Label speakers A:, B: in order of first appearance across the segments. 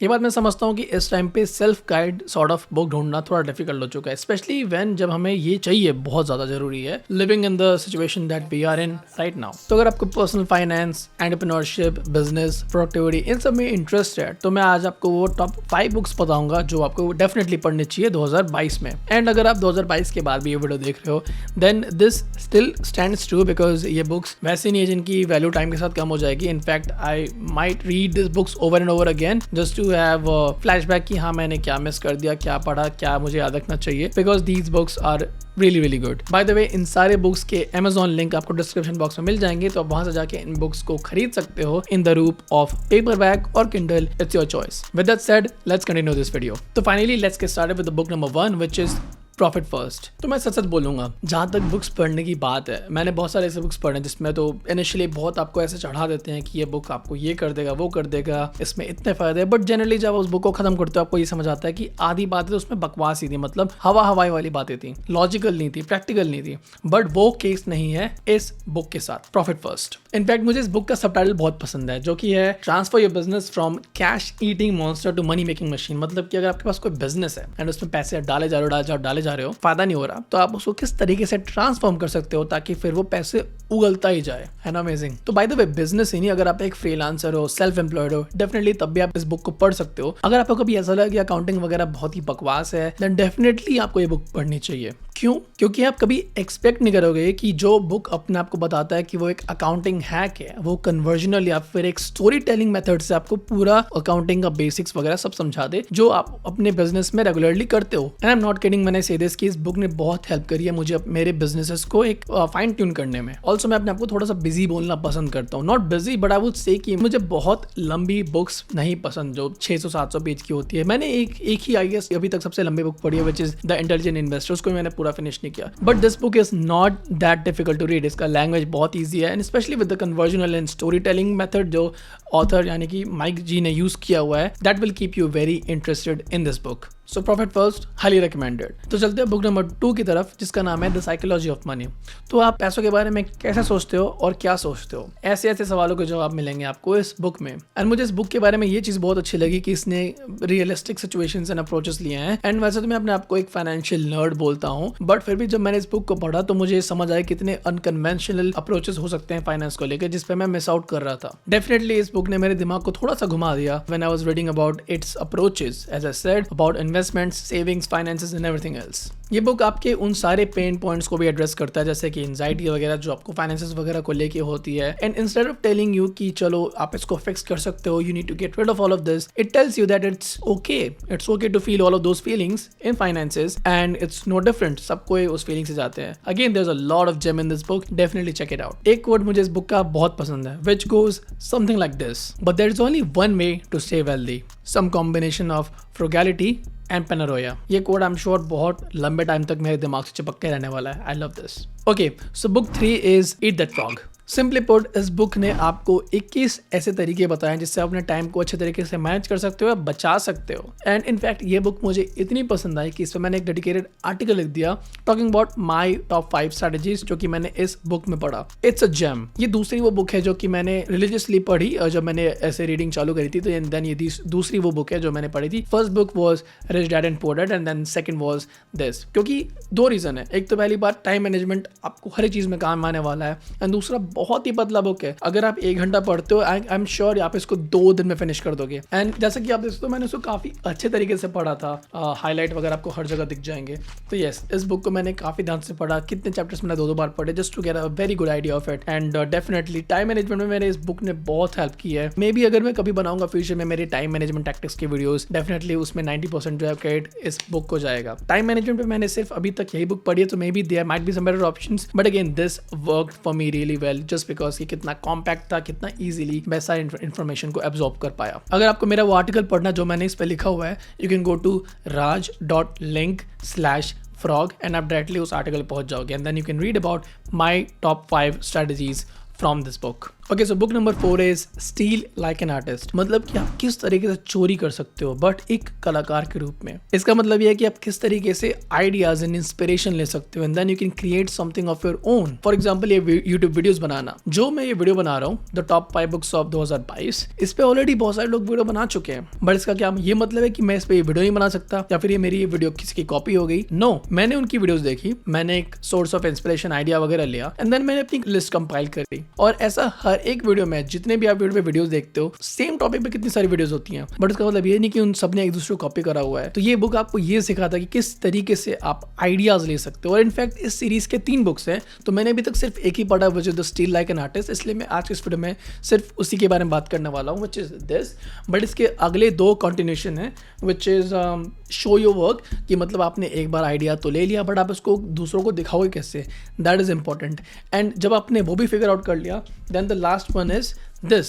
A: ये बात मैं समझता हूँ कि इस टाइम पे self guide sort of book ढूंढना थोड़ा डिफिकल्ट हो चुका है, स्पेशली व्हेन जब हमें ये चाहिए बहुत ज़्यादा ज़रूरी है living in the situation that we are in right now. तो अगर आपको personal finance, entrepreneurship, business, productivity इन सब में इंटरेस्ट है तो मैं आज आपको वो टॉप 5 बुक्स बताऊंगा जो आपको डेफिनेटली पढ़नी चाहिए 2022 में। एंड अगर आप 2022 के बाद भी ये वीडियो देख रहे हो then this still stands true, because ये बुक्स वैसे नहीं है जिनकी वैल्यू टाइम के साथ कम हो जाएगी। In fact I might read this books over and over again just to have flashback कि हाँ मैंने क्या मिस कर दिया, क्या पढ़ा, क्या मुझे याद रखना चाहिए, because these books are really good। By the way इन सारे बुक्स के Amazon लिंक आपको डिस्क्रिप्शन बॉक्स में मिल जाएंगे, तो आप वहां से जाके इन बुक्स को खरीद सकते हो इन द रूप ऑफ पेपरबैक और Kindle, it's your choice. With that said let's continue this video. तो finally let's get started with the book number 1 which is profit first. तो मैं सच बोलूंगा जहां तक बुक्स पढ़ने की बात है, मैंने बहुत सारे ऐसे बुक्स पढ़े हैं जिसमें तो इनिशियली बहुत आपको ऐसे चढ़ा देते हैं कि ये बुक आपको ये कर देगा, वो कर देगा, इसमें इतने फायदे हैं, बट जनरली जब उस बुक को खत्म करते हो आपको ये समझ आता है कि आधी बातें तो उसमें बकवास ही थी, मतलब हवाई वाली बातें थी, लॉजिकल नहीं थी, प्रैक्टिकल नहीं थी। बट वो केस नहीं है इस बुक के साथ, प्रॉफिट फर्स्ट। इनफैक्ट मुझे इस बुक का सबटाइटल बहुत पसंद है जो कि है transfer your business from cash eating monster to money making machine. मतलब कि अगर आपके पास कोई बिजनेस है एंड उसमें पैसे डाले जा रहे हो, फायदा नहीं हो रहा, तो आप उसको किस तरीके से ट्रांसफॉर्म कर सकते हो ताकि फिर वो पैसे उगलता ही जाए, है ना। अमेजिंग। तो बाय द वे बिजनेस ही नहीं, अगर आप एक फ्रीलांसर हो, सेल्फ एम्प्लॉयड हो, डेफिनेटली तब भी आप इस बुक को पढ़ सकते हो। अगर आपको कभी ऐसा लगा कि अकाउंटिंग वगैरह बहुत ही बकवास है देन डेफिनेटली आपको ये बुक पढ़नी चाहिए। क्यों? क्योंकि आप कभी एक्सपेक्ट नहीं करोगे कि जो बुक अपने आपको बताता है कि वो एक अकाउंटिंग हैक है, वो कन्वर्जनल या फिर एक स्टोरी टेलिंग मेथड से आपको पूरा अकाउंटिंग का बेसिक्स वगैरह सब समझा दे जो आप अपने बिजनेस में रेगुलरली करते हो। And I am not kidding मैंने से दिस कि इस बुक ने बहुत हेल्प करी है मुझे मेरे बिजनेसेस को एक फाइन ट्यून करने में। ऑल्सो मैं अपने आपको थोड़ा सा बिजी बोलना पसंद करता हूँ, not busy but I would से कि मुझे बहुत लंबी बुक्स नहीं पसंद जो 600-700 पेज की होती है। मैंने एक ही आई गेस अभी तक सबसे लंबी बुक पढ़ी है which is the intelligent investor, उसको मैंने पूरा फिनिश नहीं किया। But this book is not that difficult to read, इसका लैंग्वेज बहुत ईजी है and specially with the conversational and story telling method जो ऑथर यानी कि माइक जी ने यूज किया हुआ है, that will keep you very interested in this book. So profit first highly recommended. तो चलते हैं बुक नंबर 2 की तरफ जिसका नाम है द साइकोलॉजी ऑफ मनी। तो आप पैसों के बारे में कैसे सोचते हो और क्या सोचते हो, ऐसे सवालों के जवाब मिलेंगे आपको इस बुक में। एंड मुझे इस बुक के बारे में ये चीज बहुत अच्छी लगी कि इसने रियलिस्टिक सिचुएशंस एंड अप्रोचेस लिए हैं। एंड वैसे तो मैं अपने आपको एक फाइनेंशियल नर्ड बोलता हूँ, बट फिर भी जब मैंने इस बुक को पढ़ा तो मुझे समझ आया कितने अनकन्वेंशनल अप्रोचेस हो सकते हैं फाइनेंस को लेकर जिस पे मैं मिस आउट कर रहा था। डेफिनेटली इस बुक ने मेरे दिमाग को थोड़ा सा घुमा दिया when I was reading about its approaches, as I said, about investments, savings, finances and everything else. ये बुक आपके उन सारे पेन पॉइंट्स को भी एड्रेस करता है जैसे कि एंजाइटी वगैरह जो आपको फाइनेंसेस वगैरह को लेके होती है। And instead of telling you कि चलो आप इसको फिक्स कर सकते हो, you need to get rid of all of this, it tells you that it's okay to feel all of those feelings in finances and it's no different, सब कोई उस फीलिंग से जाते हैं। Again there is a lot of gem in this book, definitely check it out. एक quote मुझे इस book का बहुत पसंद है which goes something like this, but there is only one way to stay wealthy, some combination of frugality and पेनारोया। ये quote I am sure बहुत लंबे टाइम तक मेरे दिमाग से चिपक के रहने वाला है। I love this. Okay, so book 3 is eat that frog. Simply put, इस बुक ने आपको 21 ऐसे तरीके बताए जिससे आप अपने टाइम को अच्छे तरीके से मैनेज कर सकते हो, बचा सकते हो। एंड इनफैक्ट ये बुक मुझे इतनी पसंद आई कि इस पर मैंने एक डेडिकेटेड आर्टिकल लिख दिया talking about my top 5 strategies जो कि मैंने इस बुक में पढ़ा। It's a gem. ये दूसरी वो बुक है जो कि मैंने रिलीजियसली पढ़ी और जब मैंने ऐसे रीडिंग चालू करी थी, तो देन ये दूसरी वो बुक है जो मैंने पढ़ी थी। First book was rich dad and poor dad and then second was this. क्योंकि 2 रीजन है, एक तो पहली बात टाइम मैनेजमेंट आपको हर एक चीज में काम आने वाला है, एंड दूसरा बहुत ही पतला बुक है। अगर आप 1 घंटा पढ़ते हो आई एम श्योर आप इसको 2 दिन में फिनिश कर दोगे। एंड जैसा कि आप देख सकते हो मैंने इसको काफी अच्छे तरीके से पढ़ा था, हाईलाइट वगैरह आपको हर जगह दिख जाएंगे। तो यस, इस बुक को मैंने काफी ध्यान से पढ़ा, कितने चैप्टर्स मैंने 2 बार पढ़े just to get a very good idea of it. And definitely time management में मेरे इस बुक ने बहुत हेल्प की है। मे बी अगर मैं कभी बनाऊंगा फ्यूचर में मेरी टाइम मैनेजमेंट टैक्टिक्स की वीडियोस, डेफिनेटली उसमें 90% जो है क्रेडिट इस बुक को जाएगा। टाइम मैनेजमेंट पे मैंने सिर्फ अभी तक यही बुक पढ़ी है, तो maybe there might be some better options, but again this worked for me really well just because ये कितना कॉम्पैक्ट था, कितना इजीली मैं सारी इन्फॉर्मेशन को एब्जॉर्ब कर पाया। अगर आपको मेरा वो आर्टिकल पढ़ना जो मैंने इस पे लिखा हुआ है, you can go to raj.link/frog and आप डायरेक्टली उस आर्टिकल पहुंच जाओगे and then you can read about my top 5 strategies from this book. Okay, so book number 4 is steal like an artist. मतलब कि आप किस तरीके से चोरी कर सकते हो बट एक कलाकार के रूप में। इसका मतलब ये है कि आप किस तरीके से आइडियाज एंड इंस्पिरेशन ले सकते हो and then you can create something of your own. For example, ये यूट्यूब वीडियोस बनाना, जो मैं ये वीडियो बना रहा हूँ द टॉप 5 बुक्स ऑफ 2022, इस पे ऑलरेडी बहुत सारे लोग वीडियो बना चुके हैं। बट इसका क्या ये मतलब है कि मैं इस पे ये वीडियो नहीं बना सकता या फिर ये मेरी ये वीडियो किसी की कॉपी हो गई? नो, मैंने उनकी वीडियोस देखी, मैंने एक सोर्स ऑफ इंस्पिरेशन आइडिया वगैरह लिया एंड देन मैंने अपनी लिस्ट कंपाइल करी। और ऐसा हर एक वीडियो में, जितने भी आप यूट्यूब पे वीडियोस देखते हो, सेम टॉपिक पे कितनी सारी वीडियोस होती हैं, बट इसका मतलब ये नहीं कि उन सब ने एक दूसरे को कॉपी करा हुआ है। तो ये बुक आपको ये सिखाता है कि किस तरीके से आप आइडियाज ले सकते हो। और इनफैक्ट इस सीरीज के 3 बुक्स हैं, तो मैंने अभी तक सिर्फ एक ही पढ़ा, which is the steel like an artist, इसलिए मैं आज के इस वीडियो में सिर्फ उसी के बारे में बात करने वाला हूँ, विच इज दिस। बट इसके अगले 2 कंटिन्यूशन है, which is show your work, कि मतलब आपने एक बार आइडिया तो ले लिया बट आप उसको दूसरों को दिखाओगे कैसे, दैट इज इंपॉर्टेंट। एंड जब आपने वो भी फिगर आउट कर लिया, then the last one is this,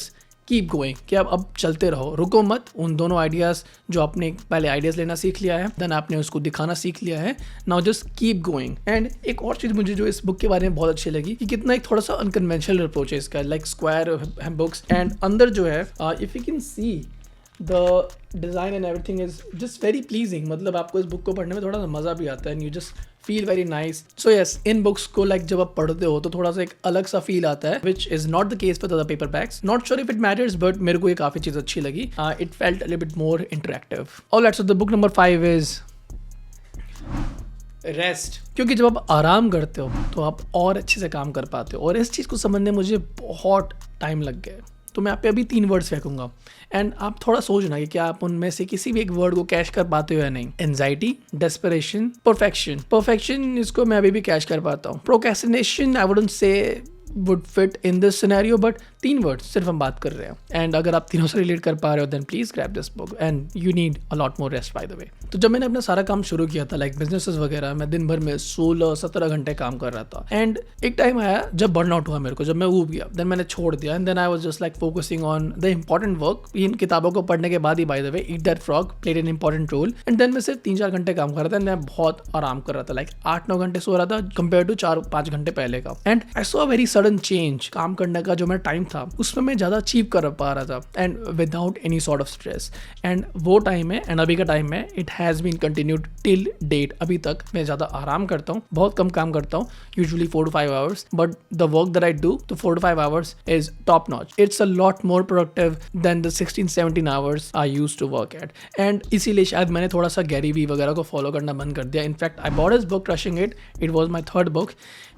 A: keep going, कि आप अब चलते रहो, रुको मत। उन दोनों आइडियाज़ जो आपने पहले आइडियाज़ लेना सीख लिया है, देन आपने उसको दिखाना सीख लिया है, now just keep going. And एक और चीज़ मुझे जो इस बुक के बारे में बहुत अच्छी लगी कि कितना एक थोड़ा सा अनकन्वेंशनल अप्रोच है इसका, लाइक स्क्वायर बुक्स। एंड अंदर जो है, if you can see the design and everything is just very pleasing. मतलब आपको इस बुक को पढ़ने में थोड़ा सा मज़ा भी आता है and you just feel very nice. So yes, in books को लाइक जब आप पढ़ते हो तो थोड़ा सा एक अलग सा फील आता है, which is not the case with other paper bags. Not sure if it matters, but मेरे को ये काफ़ी चीज़ अच्छी लगी। It felt a little bit more interactive. Alright, so the book number 5 is rest. क्योंकि जब आप आराम करते हो तो आप और अच्छे से काम कर पाते हो, और इस चीज़ को समझने मुझे बहुत टाइम लग गया। तो मैं आप पे अभी 3 वर्ड्स फेंकूंगा एंड आप थोड़ा सोचना कि क्या आप उनमें से किसी भी एक वर्ड को कैच कर पाते हो या नहीं। Anxiety, desperation, perfection. परफेक्शन इसको मैं अभी भी कैच कर पाता हूँ। Procrastination I wouldn't say would fit in this scenario, but 3 words सिर्फ हम बात कर रहे हैं। एंड अगर आप तीनों से रिलेट कर पा रहे हो then please grab this book and you need a lot more rest by the way. तो जब मैंने अपना सारा काम शुरू किया था, लाइक बिजनेसेस वगैरह, मैं दिन भर में 16-17 घंटे काम कर रहा था। एंड एक टाइम आया जब बर्नआउट हुआ मेरे को, जब मैं ऊब गया, देन मैंने छोड़ दिया and then I was just like focusing on the important work. इन किताबों को पढ़ने के बाद ही, by the way, eat that frog played an important role. And then मैं सिर्फ 3-4 घंटे काम कर रहा था, मैं बहुत आराम कर रहा था, लाइक 8-9 घंटे सो रहा था कंपेयर टू 4-5 घंटे पहले का। And I saw a very sudden change. काम करने का जो मेरा टाइम था उसमें मैं ज़्यादा अचीव कर पा रहा था and without any sort of stress. And वो टाइम है एंड अभी का टाइम है, it has been continued till date. अभी तक मैं ज़्यादा आराम करता हूँ, बहुत कम काम करता हूँ, usually 4 to 5 hours, but the work that I do तो 4 to 5 hours is top notch. It's a lot more productive than the 16-17 hours I use to work at. And इसीलिए शायद मैंने थोड़ा सा गैरी वी वगैरह को फॉलो करना बंद कर दिया। In fact I bought his book crushing it was my 3rd book.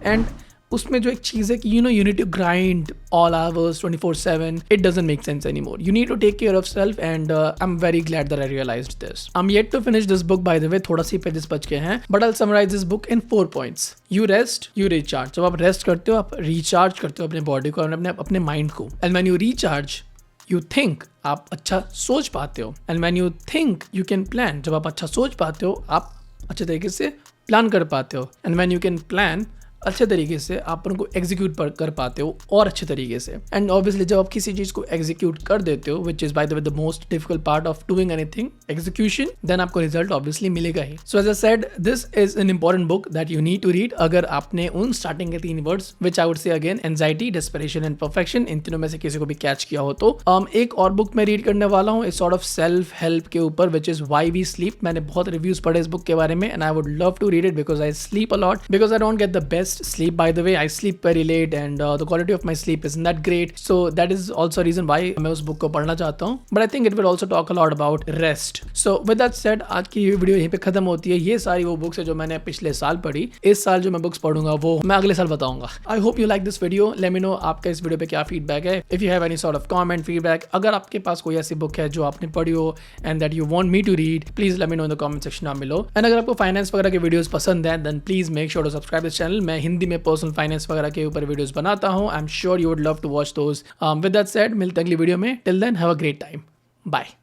A: And उसमें जो एक चीज़ है कि you need to grind all hours 24/7, it doesn't make sense any more. You need to take care of self and I am very glad that I realised this. I am yet to finish this book by the way, थोड़ा सी pages बच गए हैं, but I will summarise this book in 4 points। You rest, you recharge. जब आप rest करते हो आप रिचार्ज करते हो अपने बॉडी को, अपने माइंड को। And when you recharge you think, आप अच्छा सोच पाते हो। And when you think you can plan. जब आप अच्छा सोच पाते हो आप अच्छे तरीके से प्लान कर पाते हो। And when you can plan, अच्छे तरीके से आप उनको एग्जीक्यूट कर पाते हो और अच्छे तरीके से। एंड ऑब्वियसली जब आप किसी चीज़ को एग्जीक्यूट कर देते हो, which is by the way the most difficult part of doing anything, execution, then आपको रिजल्ट ऑब्वियसली मिलेगा ही। So as I said, this is an important book that you need to read. अगर आपने उन starting के 3 words, which I would say again, anxiety, desperation and perfection, इन तीनों में से किसी को भी कैच किया हो तो एक और बुक मैं रीड करने वाला हूँ, इस सॉर्ट ऑफ सेल्फ हेल्प के ऊपर, which is why we sleep. मैंने बहुत रिव्यूज पढ़े इस बुक के बारे में and I would love to read it because I sleep a lot, because I don't get the best sleep by the way. I sleep very late and the quality of my sleep isn't that great, so that is also a reason why मैं उस book को पढ़ना चाहता हूँ। But I think it will also talk a lot about rest. So with that said, आज की video यहीं पे खत्म होती है। ये सारी वो बुक्स है जो मैंने पिछले साल पढ़ी। इस साल जो मैं बुक्स पढ़ूंगा वो मैं अगले साल बताऊंगा। I hope you like this video. Let me know आपका इस वीडियो पे क्या फीडबैक है। If you have any sort of comment, feedback, अगर आपके पास कोई ऐसी बुक है जो आपने पढ़ी हो and that you want me to read, please let me know in the comment section down below. And अगर आपको फाइनेंस वगैरह के वीडियोस पसंद है then please make sure to subscribe this channel. मैं हिंदी में पर्सनल फाइनेंस वगैरह के ऊपर वीडियोस बनाता हूँ। I am sure you would love to watch those. With that said, मिलते हैं अगली वीडियो में। Till then have a great time. Bye.